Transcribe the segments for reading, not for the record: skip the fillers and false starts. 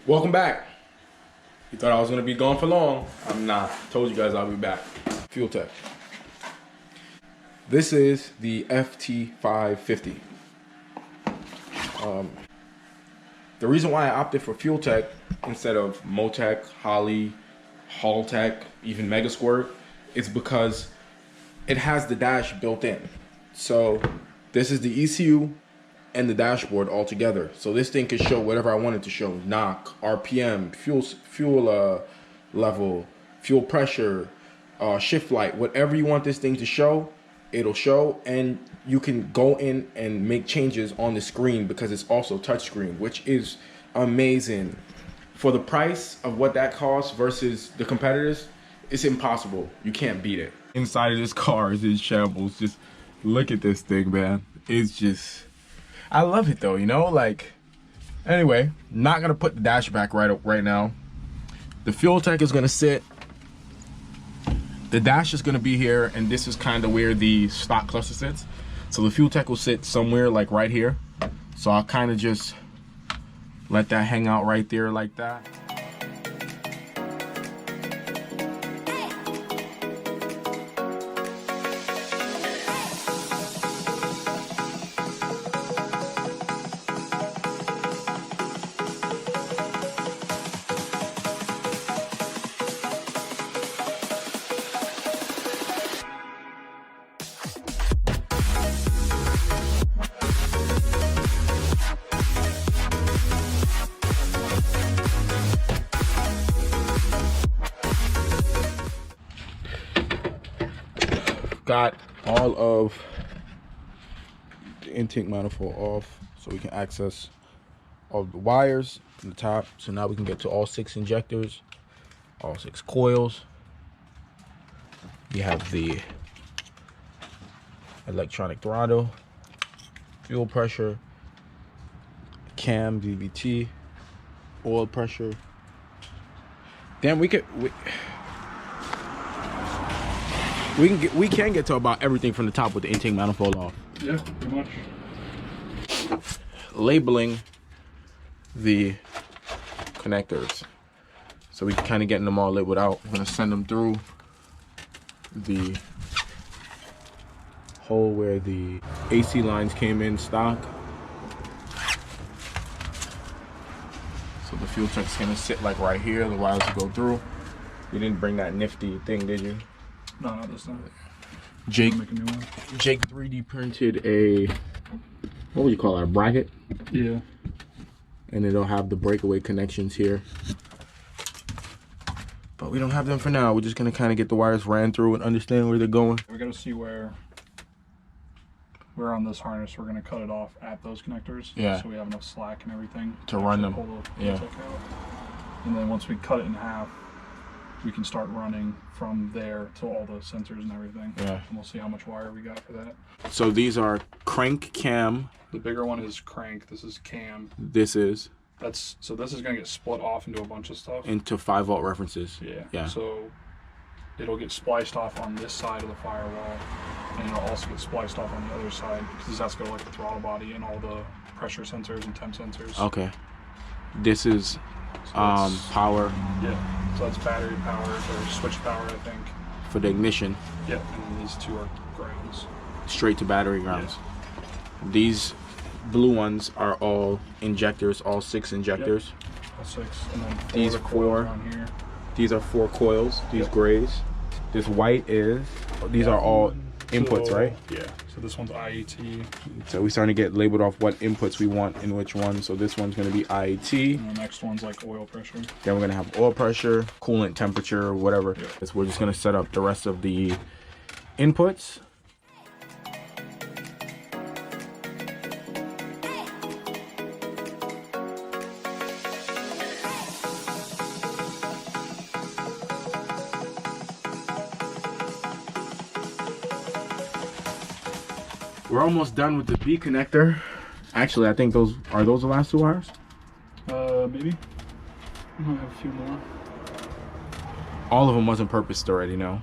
Welcome back. You thought I was gonna be gone for long. I'm not. Told you guys I'll be back. Fuel Tech. This is the FT550. The reason why I opted for Fuel Tech instead of Motec, Holley, Haltech, even Mega Squirt is because it has the dash built in. So this is the ECU and the dashboard all together. So this thing can show whatever I want it to show: knock, RPM, fuel level, fuel pressure, shift light, whatever you want this thing to show, it'll show. And you can go in and make changes on the screen because it's also touchscreen, which is amazing. For the price of what that costs versus the competitors, it's impossible. You can't beat it. Inside of this car is in shambles. Just look at this thing, man. It's just, I love it though, you know, like, anyway, not gonna put the dash back right now. The Fuel Tech is gonna sit, the dash is gonna be here, and this is kind of where the stock cluster sits. So the Fuel Tech will sit somewhere like right here. So I'll kind of just let that hang out right there like that. Got all of the intake manifold off so we can access all the wires from the top. So now we can get to all 6 injectors, all 6 coils. You have the electronic throttle, fuel pressure, cam, VVT, oil pressure. Damn, we can get to about everything from the top with the intake manifold off. Yeah, pretty much. Labeling the connectors, so we can kind of get them all labeled out. I'm gonna send them through the hole where the AC lines came in stock. So the Fuel Tech's gonna sit like right here. The wires will go through. You didn't bring that nifty thing, did you? No, not this time. Jake, Make a new one. Jake 3D printed a, what would you call it, a bracket? Yeah. And it'll have the breakaway connections here. But we don't have them for now. We're just gonna kind of get the wires ran through and understand where they're going. We gotta see where on this harness we're gonna cut it off at those connectors. Yeah. So we have enough slack and everything to run them. Pull the Yeah. out. And then once we cut it in half, we can start running from there to all the sensors and everything. Yeah. And we'll see how much wire we got for that. So these are crank cam. The bigger one is crank. This is cam. This is So this is gonna get split off into a bunch of stuff. into 5-volt references. Yeah. Yeah. So it'll get spliced off on this side of the firewall, and it'll also get spliced off on the other side because this has to go like the throttle body and all the pressure sensors and temp sensors. Okay. This is power. Yeah. So that's battery powered or switch powered, I think. for the ignition. Yeah. And then these 2 are grounds. Straight to battery grounds. Yeah. These blue ones are all injectors, all 6 injectors. Yep. All 6. And then These 4. on here. These are 4 coils. These Yep. grays. This white is. These are all inputs, right? Yeah. So this one's IET. So we're starting to get labeled off what inputs we want in which one. So this one's going to be IET. And the next one's like oil pressure. Then we're going to have oil pressure, coolant temperature, whatever. Yep. So we're just going to set up the rest of the inputs. We're almost done with the B connector. Actually, I think those are the last 2 wires? Maybe. I might have a few more. All of them wasn't purposed already, no?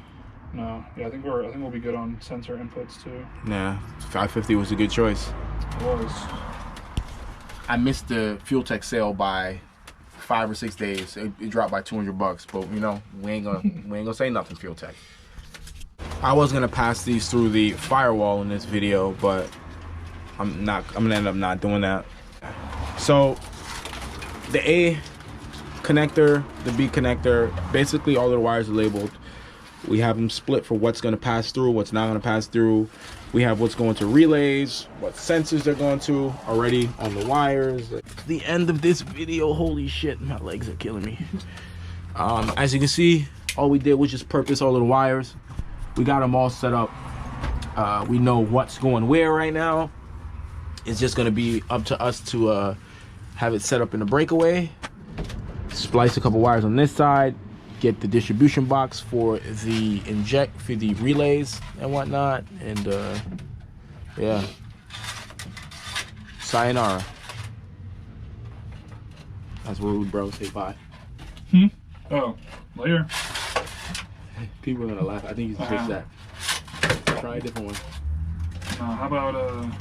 No. Yeah, I think we'll be good on sensor inputs too. Nah, 550 was a good choice. It was. I missed the Fuel Tech sale by 5 or 6 days. It dropped by $200, but you know, we ain't gonna say nothing, fueltech. I was gonna pass these through the firewall in this video, but I'm gonna end up not doing that. So the A connector, the B connector, basically all of the wires are labeled. We have them split for what's gonna pass through, what's not gonna pass through. We have what's going to relays, what sensors they're going to already on the wires. The end of this video, holy shit, my legs are killing me. As you can see, all we did was just purpose all of the wires. We got them all set up. We know what's going where right now. It's just gonna be up to us to have it set up in the breakaway. Splice a couple wires on this side. Get the distribution box for the relays and whatnot, and yeah, sayonara. That's where we bro say bye. Oh, later. People are gonna laugh. I think you should fix that. Try a different one. How about